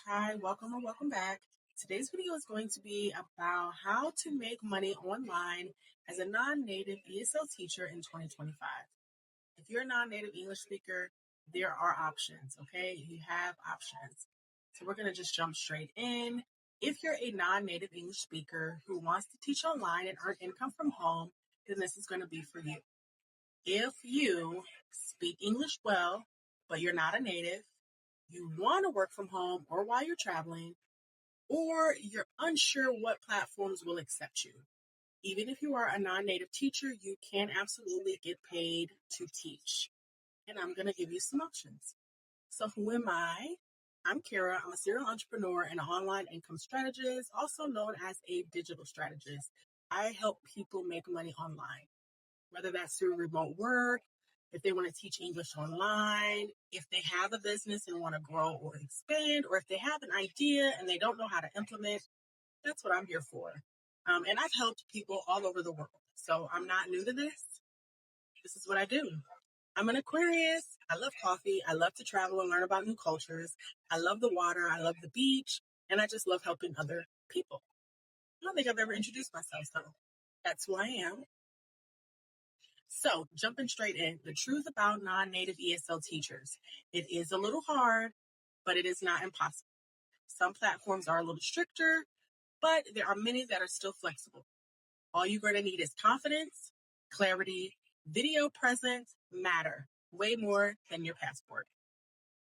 Hi, welcome or welcome back. Today's video is going to be about how to make money online as a non-native ESL teacher in 2025. If you're a non-native English speaker, there are options, okay? You have options. So we're going to just jump straight in. If you're a non-native English speaker who wants to teach online and earn income from home, then this is going to be for you. If you speak English well, but you're not a native, you want to work from home or while you're traveling, or you're unsure what platforms will accept you. Even if you are a non-native teacher, you can absolutely get paid to teach. And I'm going to give you some options. So who am I? I'm Kara. I'm a serial entrepreneur and an online income strategist, also known as a digital strategist. I help people make money online, whether that's through remote work, if they want to teach English online, if they have a business and want to grow or expand, or if they have an idea and they don't know how to implement. That's what I'm here for. And I've helped people all over the world. So I'm not new to this. This is what I do. I'm an Aquarius. I love coffee. I love to travel and learn about new cultures. I love the water. I love the beach. And I just love helping other people. I don't think I've ever introduced myself, so that's who I am. So, jumping straight in, the truth about non-native ESL teachers. It is a little hard, but it is not impossible. Some platforms are a little stricter, but there are many that are still flexible. All you're going to need is confidence, clarity, video presence matter way more than your passport.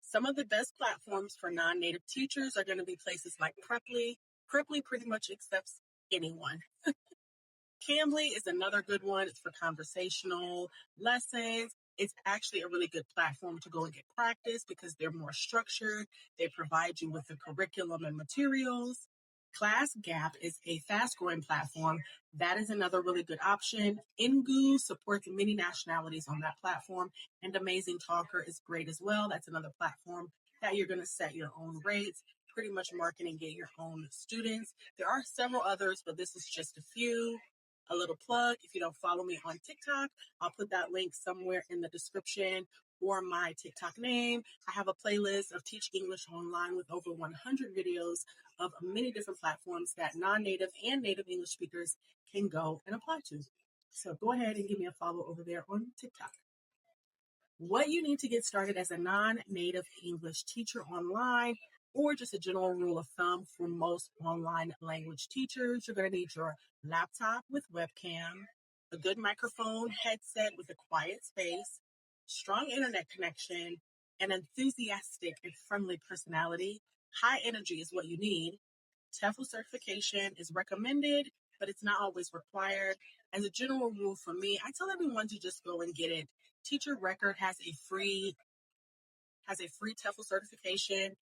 Some of the best platforms for non-native teachers are going to be places like Preply. Preply pretty much accepts anyone. Cambly is another good one. It's for conversational lessons. It's actually a really good platform to go and get practice because they're more structured. They provide you with the curriculum and materials. ClassGap is a fast-growing platform. That is another really good option. Ingu supports many nationalities on that platform, and Amazing Talker is great as well. That's another platform that you're going to set your own rates, pretty much market and get your own students. There are several others, but this is just a few. A little plug, if you don't follow me on TikTok, I'll put that link somewhere in the description or my TikTok name. I have a playlist of Teach English Online with over 100 videos of many different platforms that non-native and native English speakers can go and apply to. So go ahead and give me a follow over there on TikTok. What you need to get started as a non-native English teacher online, or just a general rule of thumb for most online language teachers, you're going to need your laptop with webcam, a good microphone headset with a quiet space, strong internet connection, an enthusiastic and friendly personality. High energy is what you need. TEFL certification is recommended, but it's not always required. As a general rule for me, I tell everyone to just go and get it. Teacher Record has a free TEFL certification.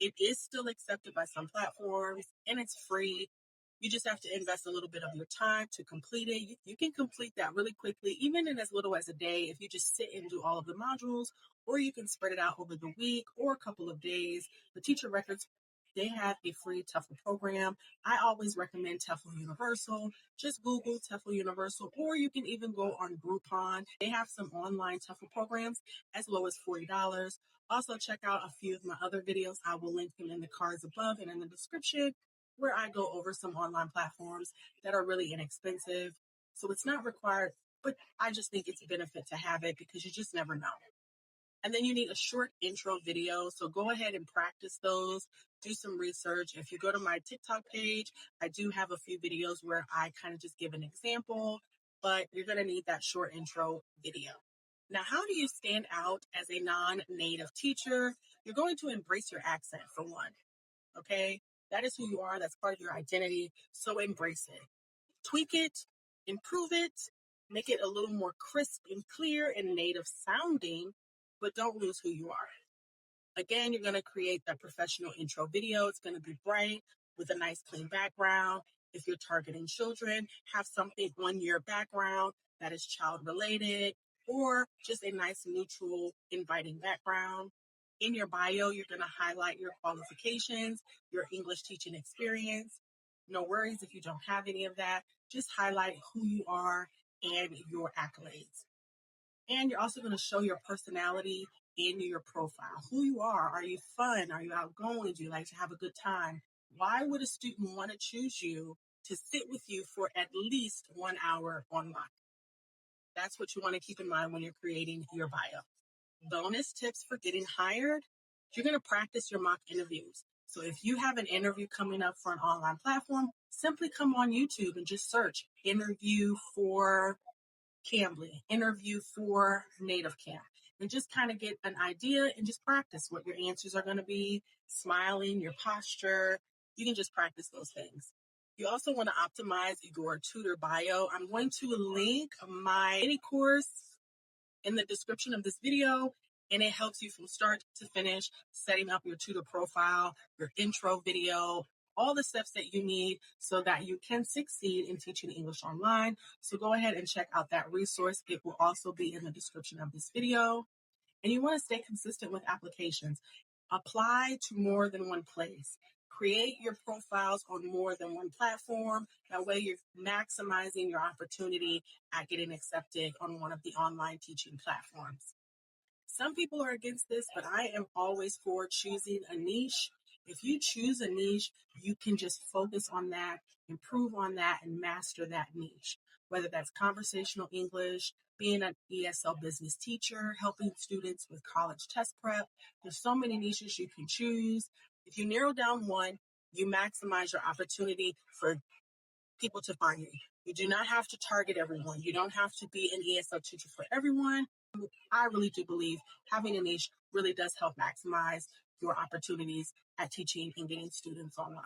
It is still accepted by some platforms and it's free. You just have to invest a little bit of your time to complete it. You can complete that really quickly, even in as little as a day, if you just sit and do all of the modules, or you can spread it out over the week or a couple of days. The Teacher Records, they have a free TEFL program. I always recommend TEFL Universal. Just Google TEFL Universal, or you can even go on Groupon. They have some online TEFL programs as low as $40. Also, check out a few of my other videos. I will link them in the cards above and in the description, where I go over some online platforms that are really inexpensive. So it's not required, but I just think it's a benefit to have it because you just never know. And then you need a short intro video. So go ahead and practice those. Do some research. If you go to my TikTok page, I do have a few videos where I kind of just give an example, but you're going to need that short intro video. Now, how do you stand out as a non-native teacher? You're going to embrace your accent for one, okay? That is who you are. That's part of your identity. So embrace it. Tweak it, improve it, make it a little more crisp and clear and native sounding, but don't lose who you are. Again, you're going to create that professional intro video. It's going to be bright with a nice clean background. If you're targeting children, have something on your background that is child related, or just a nice neutral inviting background. In your bio, you're going to highlight your qualifications, your English teaching experience. No worries if you don't have any of that. Just highlight who you are and your accolades. And you're also going to show your personality in your profile. Who you are. Are you fun? Are you outgoing? Do you like to have a good time? Why would a student want to choose you to sit with you for at least 1 hour online? That's what you want to keep in mind when you're creating your bio. Bonus tips for getting hired. You're going to practice your mock interviews. So if you have an interview coming up for an online platform, simply come on YouTube and just search interview for Cambly, interview for Native Camp, and just kind of get an idea and just practice what your answers are going to be, smiling, your posture. You can just practice those things. You also want to optimize your tutor bio. I'm going to link my mini course in the description of this video, and it helps you from start to finish, setting up your tutor profile, your intro video, all the steps that you need so that you can succeed in teaching English online. So go ahead and check out that resource. It will also be in the description of this video. And you want to stay consistent with applications. Apply to more than one place. Create your profiles on more than one platform. That way you're maximizing your opportunity at getting accepted on one of the online teaching platforms. Some people are against this, but I am always for choosing a niche. If you choose a niche, you can just focus on that, improve on that, and master that niche. Whether that's conversational English, being an ESL business teacher, helping students with college test prep. There's so many niches you can choose. If you narrow down one, you maximize your opportunity for people to find you. You do not have to target everyone. You don't have to be an ESL teacher for everyone. I really do believe having a niche really does help maximize your opportunities at teaching and getting students online.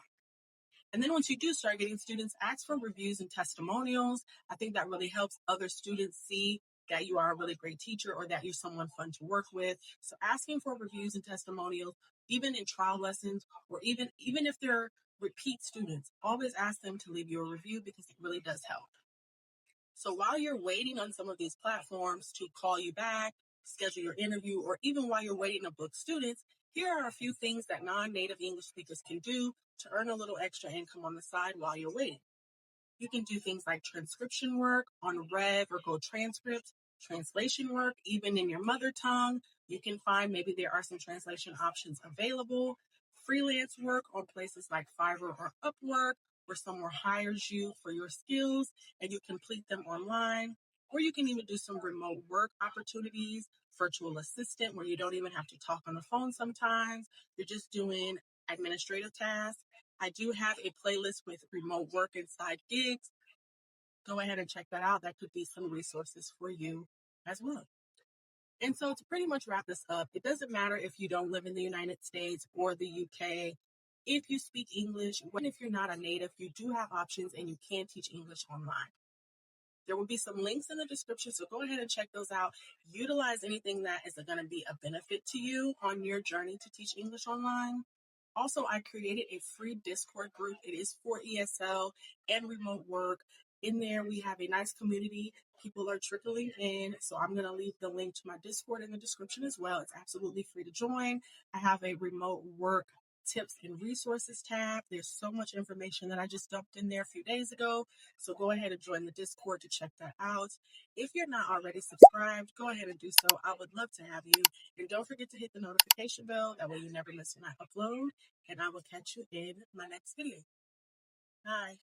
And then once you do start getting students, ask for reviews and testimonials. I think that really helps other students see that you are a really great teacher or that you're someone fun to work with. So asking for reviews and testimonials, even in trial lessons, or even if they're repeat students, always ask them to leave you a review because it really does help. So while you're waiting on some of these platforms to call you back, schedule your interview, or even while you're waiting to book students, here are a few things that non-native English speakers can do to earn a little extra income on the side while you're waiting. You can do things like transcription work on Rev or Go Transcripts, translation work, even in your mother tongue. You can find maybe there are some translation options available. Freelance work on places like Fiverr or Upwork, where someone hires you for your skills and you complete them online. Or you can even do some remote work opportunities, virtual assistant, where you don't even have to talk on the phone sometimes. You're just doing administrative tasks. I do have a playlist with remote work and side gigs. Go ahead and check that out. That could be some resources for you as well. And so to pretty much wrap this up, it doesn't matter if you don't live in the United States or the UK. If you speak English, even if you're not a native, you do have options and you can teach English online. There will be some links in the description, so go ahead and check those out. Utilize anything that is going to be a benefit to you on your journey to teach English online. Also, I created a free Discord group. It is for ESL and remote work. In there, we have a nice community. People are trickling in. So I'm going to leave the link to my Discord in the description as well. It's absolutely free to join. I have a remote work tips and resources tab. There's so much information that I just dumped in there a few days ago. So go ahead and join the Discord to check that out. If you're not already subscribed, go ahead and do so. I would love to have you. And don't forget to hit the notification bell. That way you never miss when I upload. And I will catch you in my next video. Bye.